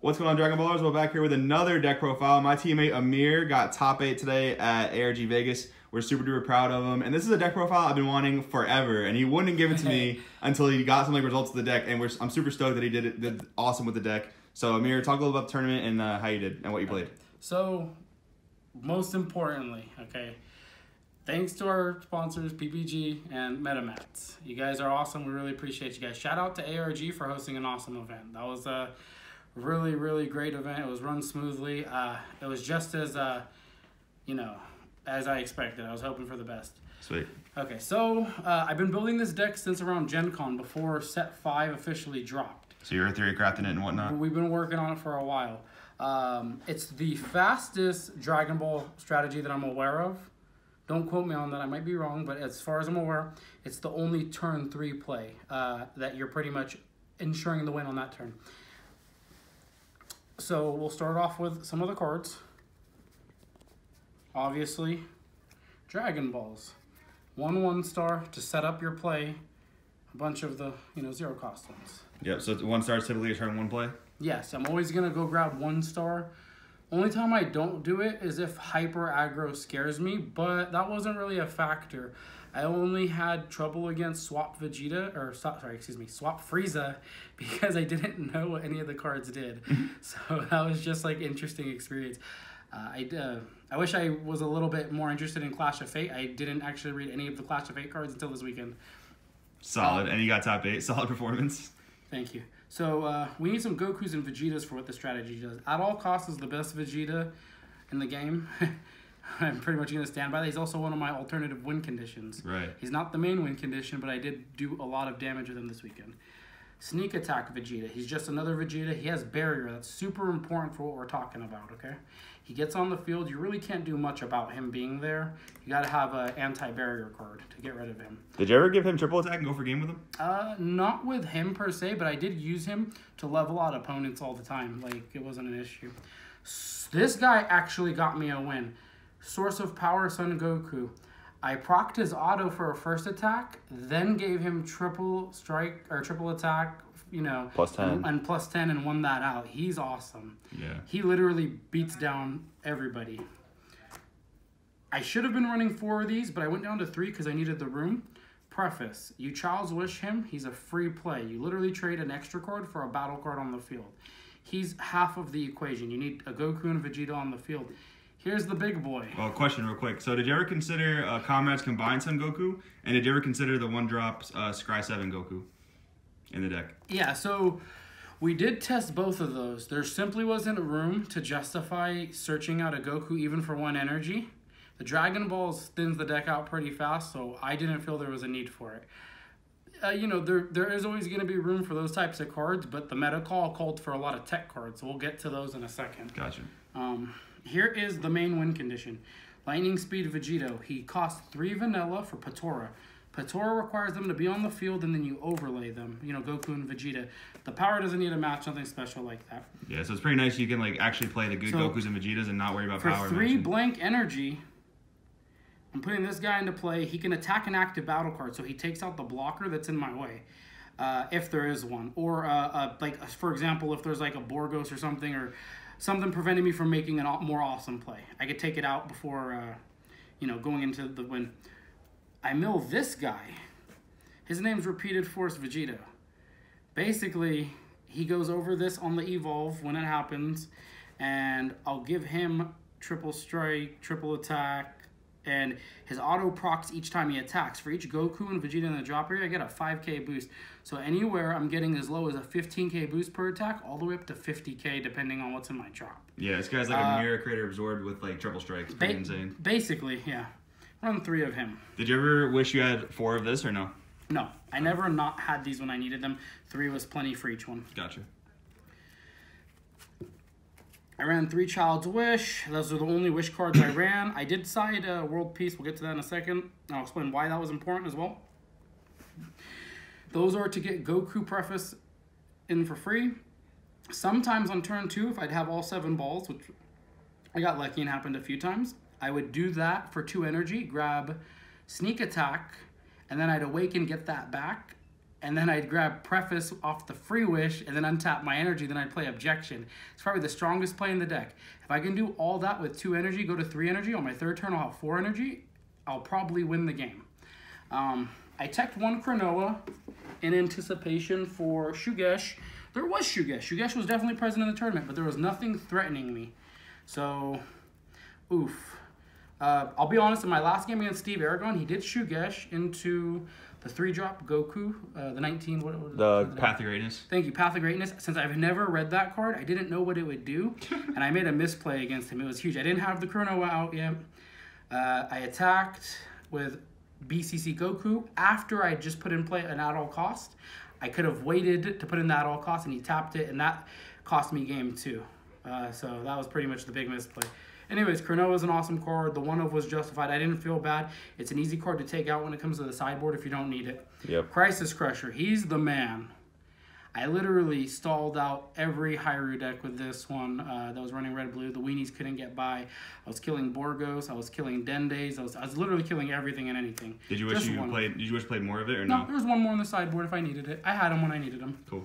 What's going on, Dragon Ballers? We're back here with another deck profile. My teammate Amir got top 8 today at ARG Vegas. We're super duper proud of him. And this is a deck profile I've been wanting forever. And he wouldn't give it to me until he got some results of the deck. And I'm super stoked that he did awesome with the deck. So Amir, talk a little about the tournament and how you did and what you played. So, most importantly, okay, thanks to our sponsors, PPG and MetaMats. You guys are awesome. We really appreciate you guys. Shout out to ARG for hosting an awesome event. That was a really, really great event. It was run smoothly. It was just as, as I expected. I was hoping for the best. Sweet. Okay, so I've been building this deck since around Gen Con before Set 5 officially dropped. So you're theory crafting it and whatnot? We've been working on it for a while. It's the fastest Dragon Ball strategy that I'm aware of. Don't quote me on that, I might be wrong, but as far as I'm aware, it's the only turn 3 play that you're pretty much ensuring the win on that turn. So we'll start off with some of the cards. Obviously, Dragon Balls. 1 star to set up your play. A bunch of the, 0 cost ones. Yep, so 1 star is typically a turn 1 play? Yes, I'm always going to go grab 1 star. Only time I don't do it is if hyper aggro scares me, but that wasn't really a factor. I only had trouble against Swap Vegeta, Swap Frieza, because I didn't know what any of the cards did. So that was just like interesting experience. I wish I was a little bit more interested in Clash of Fate. I didn't actually read any of the Clash of Fate cards until this weekend. Solid, and you got top 8. Solid performance. Thank you. So we need some Gokus and Vegetas for what the strategy does. At all costs is the best Vegeta in the game. I'm pretty much going to stand by that. He's also one of my alternative win conditions. Right. He's not the main win condition, but I did do a lot of damage with him this weekend. Sneak Attack Vegeta. He's just another Vegeta. He has Barrier. That's super important for what we're talking about, okay? He gets on the field. You really can't do much about him being there. You got to have an anti-barrier card to get rid of him. Did you ever give him triple attack and go for game with him? Not with him per se, but I did use him to level out opponents all the time. Like, it wasn't an issue. This guy actually got me a win. Source of Power, Son Goku. I procced his auto for a first attack, then gave him triple strike or triple attack, plus 10 and plus 10 and won that out. He's awesome. Yeah. He literally beats down everybody. I should have been running 4 of these, but I went down to 3 because I needed the room. Preface: you Child's Wish him. He's a free play. You literally trade an extra card for a battle card on the field. He's half of the equation. You need a Goku and Vegeta on the field. Here's the big boy. Well, question real quick. So did you ever consider Comrades Combined Son Goku? And did you ever consider the 1-drop Scry 7 Goku in the deck? Yeah, so we did test both of those. There simply wasn't room to justify searching out a Goku even for 1 energy. The Dragon Balls thins the deck out pretty fast, so I didn't feel there was a need for it. There is always going to be room for those types of cards, but the meta called for a lot of tech cards, so we'll get to those in a second. Gotcha. Here is the main win condition. Lightning Speed Vegito. He costs 3 vanilla for Patora. Patora requires them to be on the field and then you overlay them. Goku and Vegeta. The power doesn't need a match, nothing special like that. Yeah, so it's pretty nice you can actually play the good Gokus and Vegetas and not worry about power. For 3 blank energy, I'm putting this guy into play. He can attack an active battle card, so he takes out the blocker that's in my way. If there is one. Or, for example, if there's like a Borgos or something, or something preventing me from making a more awesome play. I could take it out before, going into the win. I mill this guy. His name's Repeated Force Vegito. Basically, he goes over this on the evolve when it happens, and I'll give him triple strike, triple attack, and his auto procs each time he attacks. For each Goku and Vegeta in the drop area, I get a 5k boost. So anywhere I'm getting as low as a 15k boost per attack, all the way up to 50k depending on what's in my drop. Yeah, this guy's like a mirror creator absorbed with triple strikes. Pretty insane. Basically, yeah. Run 3 of him. Did you ever wish you had 4 of this or no? No, I never not had these when I needed them. 3 was plenty for each one. Gotcha. I ran 3 Child's Wish. Those are the only wish cards I ran. I did side World Peace. We'll get to that in a second. I'll explain why that was important as well. Those are to get Goku Preface in for free. Sometimes on turn 2, if I'd have all 7 balls, which I got lucky and happened a few times, I would do that for 2 energy, grab Sneak Attack, and then I'd Awaken, get that back, and then I'd grab Preface off the free wish, and then untap my energy, then I'd play Objection. It's probably the strongest play in the deck. If I can do all that with 2 energy, go to 3 energy, on my 3rd turn I'll have 4 energy, I'll probably win the game. I teched 1 Cronoa in anticipation for Shugesh. There was Shugesh. Shugesh was definitely present in the tournament, but there was nothing threatening me. So, oof. I'll be honest, in my last game against Steve Aragon, he did Shugesh into the 3-drop Goku, the 19... The Path of Greatness. Thank you, Path of Greatness. Since I've never read that card, I didn't know what it would do, and I made a misplay against him. It was huge. I didn't have the Cronoa out yet. I attacked with BCC Goku after I just put in play an at-all cost. I could have waited to put in the at-all cost, and he tapped it, and that cost me game 2. So that was pretty much the big misplay. Anyways, Cronoa is an awesome card. The 1-of was justified. I didn't feel bad. It's an easy card to take out when it comes to the sideboard if you don't need it. Yep. Crisis Crusher. He's the man. I literally stalled out every Hyrule deck with this one that was running red-blue. The weenies couldn't get by. I was killing Borgos. I was killing Dendays. I was literally killing everything and anything. Did you wish you played more of it or no? No, there was 1 more on the sideboard if I needed it. I had them when I needed them. Cool.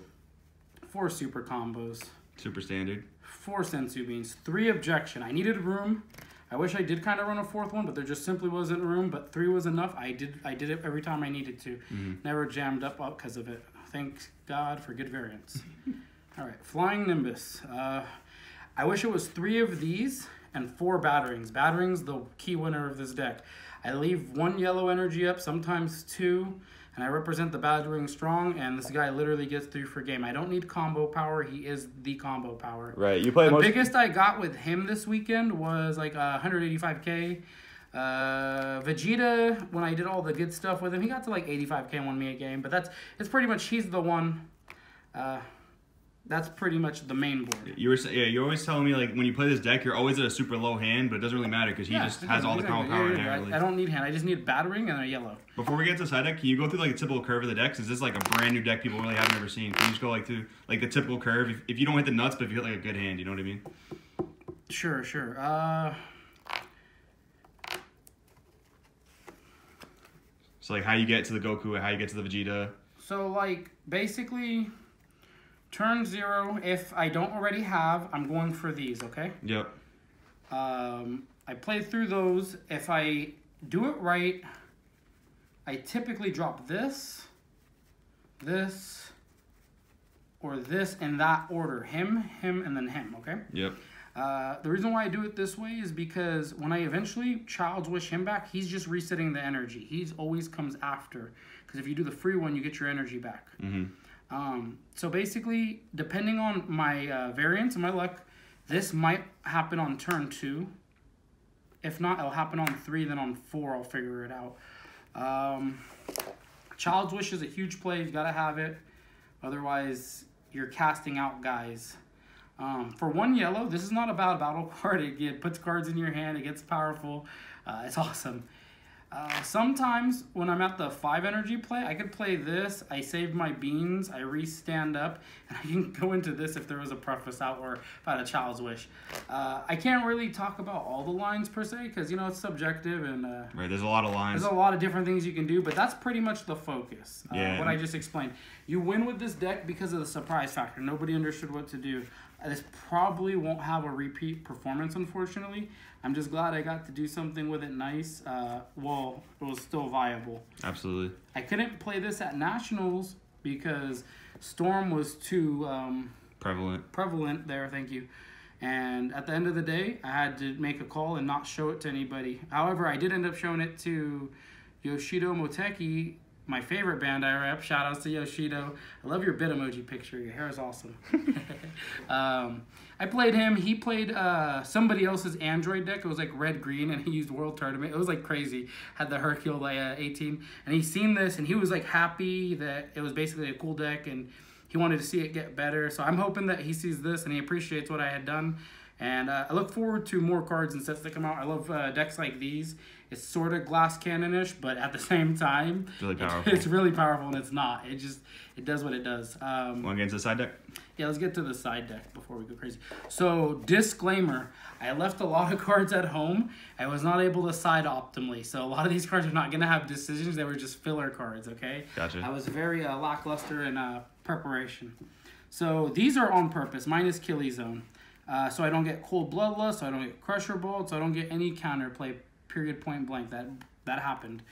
4 super combos. Super standard. 4 Sensu Beans, 3 Objection. I needed room. I wish I did kind of run a 4th one, but there just simply wasn't room. But 3 was enough. I did it every time I needed to. Never jammed up because of it. Thank God for good variance. All right, Flying Nimbus. I wish it was 3 of these and 4 Batterings. Battering's the key winner of this deck. I leave 1 yellow energy up, sometimes 2. And I represent the Battering Strong, and this guy literally gets 3 for game. I don't need combo power. He is the combo power. Right. You play the biggest I got with him this weekend was like 185k. Vegeta, when I did all the good stuff with him, he got to like 85k and won me a game. But it's pretty much, he's the one. That's pretty much the main board. You're always telling me like when you play this deck, you're always at a super low hand, but it doesn't really matter because he just has all the combo power inherently. I don't need hand. I just need Battering and a yellow. Before we get to side deck, can you go through like a typical curve of the decks? Is this like a brand new deck people really haven't ever seen? Can you just go like through like the typical curve? If you don't hit the nuts, but if you hit like a good hand, you know what I mean? Sure. So like how you get to the Goku, how you get to the Vegeta. So like basically, turn 0, if I don't already have, I'm going for these, okay? Yep. I play through those. If I do it right, I typically drop this, or this in that order. Him, and then him, okay? Yep. The reason why I do it this way is because when I eventually Child's Wish him back, he's just resetting the energy. He's always comes after. Because if you do the free one, you get your energy back. So basically, depending on my variance and my luck, this might happen on turn 2. If not, it'll happen on 3, then on 4, I'll figure it out. Child's Wish is a huge play. You've got to have it. Otherwise, you're casting out guys. For 1 yellow, this is not a bad battle card. It puts cards in your hand. It gets powerful. It's awesome. Sometimes when I'm at the 5 energy play, I could play this. I save my beans. I re-stand up. And I can go into this if there was a preface out or if I had a Child's Wish. I can't really talk about all the lines per se because, you know, it's subjective. And right, there's a lot of lines. There's a lot of different things you can do. But that's pretty much the focus. Yeah. What I just explained. You win with this deck because of the surprise factor. Nobody understood what to do. This probably won't have a repeat performance, unfortunately. I'm just glad I got to do something with it nice. Well, it was still viable. Absolutely. I couldn't play this at Nationals because Storm was too prevalent there, thank you. And at the end of the day, I had to make a call and not show it to anybody. However, I did end up showing it to Yoshido Moteki, my favorite band I rep. Shout outs to Yoshido. I love your bit emoji picture. Your hair is awesome. I played him. He played somebody else's Android deck. It was like red-green, and he used World Tournament. It was like crazy. Had the Hercule 18. And he seen this, and he was like happy that it was basically a cool deck, and he wanted to see it get better. So I'm hoping that he sees this, and he appreciates what I had done. And I look forward to more cards and sets that come out. I love decks like these. It's sort of glass cannon-ish, but at the same time, really powerful. It's really powerful, and it's not. It does what it does. Want to get into the side deck? Yeah, let's get to the side deck before we go crazy. So, disclaimer, I left a lot of cards at home. I was not able to side optimally, so a lot of these cards are not going to have decisions. They were just filler cards, okay? Gotcha. I was very lackluster in preparation. So, these are on purpose, minus Killy Zone. So I don't get Cold Bloodlust, so I don't get Crusher Bolt, so I don't get any counterplay, period, point blank. That happened.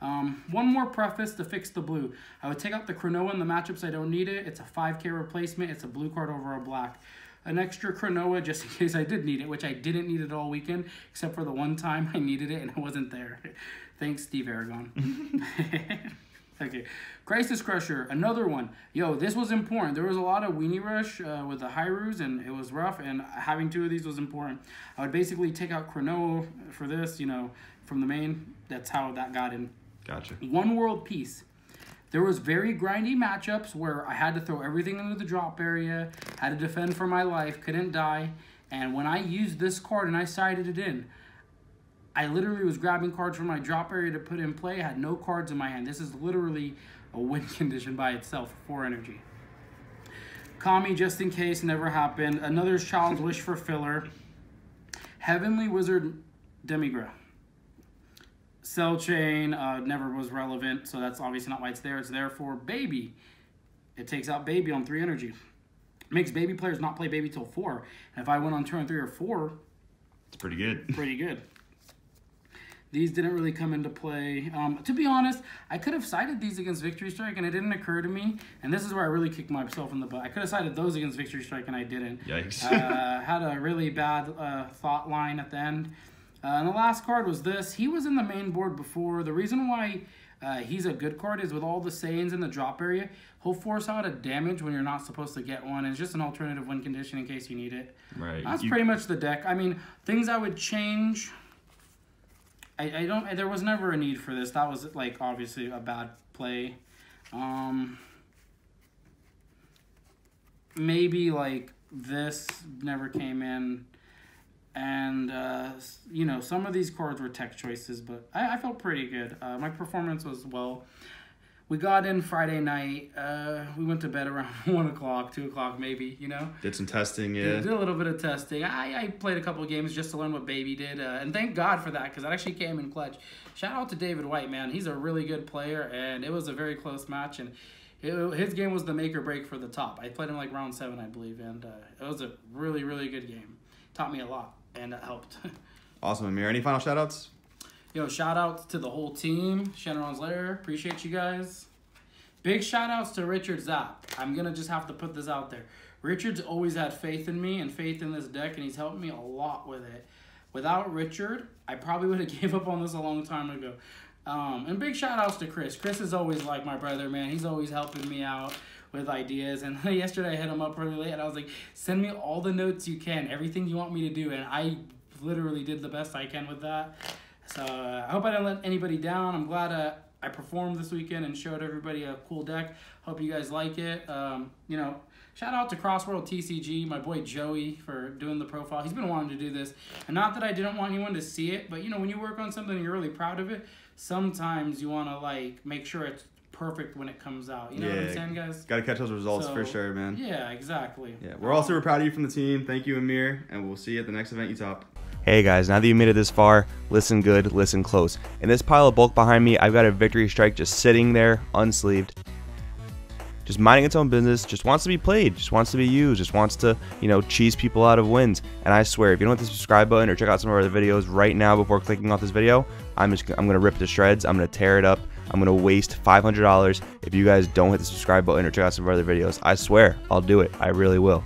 One more preface to fix the blue. I would take out the Cronoa in the matchups I don't need it. It's a 5K replacement. It's a blue card over a black. An extra Cronoa just in case I did need it, which I didn't need it all weekend, except for the one time I needed it and it wasn't there. Thanks, Steve Aragon. Okay, Crisis Crusher, another one. Yo, this was important. There was a lot of Weenie Rush with the Hyrus, and it was rough, and having 2 of these was important. I would basically take out Cronoa for this, you know, from the main. That's how that got in. Gotcha. One World Peace. There was very grindy matchups where I had to throw everything into the drop area, had to defend for my life, couldn't die, and when I used this card and I sided it in, I literally was grabbing cards from my drop area to put in play. I had no cards in my hand. This is literally a win condition by itself, 4 energy. Kami, just in case, never happened. Another Child's Wish for filler. Heavenly Wizard Demigra. Cell Chain never was relevant, so that's obviously not why it's there. It's there for Baby. It takes out Baby on 3 energy. Makes Baby players not play Baby till 4. And if I went on turn 3 or 4... It's pretty good. Pretty good. These didn't really come into play. To be honest, I could have sided these against Victory Strike, and it didn't occur to me. And this is where I really kicked myself in the butt. I could have sided those against Victory Strike, and I didn't. Yikes. Had a really bad thought line at the end. And the last card was this. He was in the main board before. The reason why he's a good card is with all the Saiyans in the drop area, he'll force out a damage when you're not supposed to get one. It's just an alternative win condition in case you need it. Right. That's pretty much the deck. I mean, things I would change... there was never a need for this. That was, like, obviously a bad play. Maybe, like, this never came in. And, you know, some of these cards were tech choices, but I felt pretty good. My performance was, well, we got in Friday night. We went to bed around 1 o'clock, 2 o'clock maybe, you know. Did some testing, yeah. Did a little bit of testing. I played a couple of games just to learn what Baby did. And thank God for that, because that actually came in clutch. Shout out to David White, man. He's a really good player, and it was a very close match. And his game was the make or break for the top. I played him like round 7, I believe, and it was a really, really good game. Taught me a lot, and it helped. Awesome, Amir. Any final shout-outs? Yo, shout-outs to the whole team. Shenron's Lair, appreciate you guys. Big shout-outs to Richard Zapp. I'm going to just have to put this out there. Richard's always had faith in me and faith in this deck, and he's helped me a lot with it. Without Richard, I probably would have gave up on this a long time ago. And big shout-outs to Chris. Chris is always like my brother, man. He's always helping me out with ideas. And yesterday I hit him up really late, and I was like, send me all the notes you can, everything you want me to do. And I literally did the best I can with that. So I hope I didn't let anybody down. I'm glad I performed this weekend and showed everybody a cool deck. Hope you guys like it. You know, shout out to Crossworld TCG, my boy Joey, for doing the profile. He's been wanting to do this. And not that I didn't want anyone to see it, but, you know, when you work on something and you're really proud of it, sometimes you want to, like, make sure it's perfect when it comes out. You know what I'm saying, guys? Got to catch those results for sure, man. Yeah, exactly. Yeah, we're all super proud of you from the team. Thank you, Amir, and we'll see you at the next event you top. Hey guys, now that you made it this far, listen good, listen close. In this pile of bulk behind me, I've got a Victory Strike just sitting there, unsleeved. Just minding its own business, just wants to be played, just wants to be used, just wants to, you know, cheese people out of wins. And I swear, if you don't hit the subscribe button or check out some of our other videos right now before clicking off this video, I'm gonna rip it to shreds, I'm gonna tear it up, I'm gonna waste $500 if you guys don't hit the subscribe button or check out some of our other videos. I swear, I'll do it, I really will.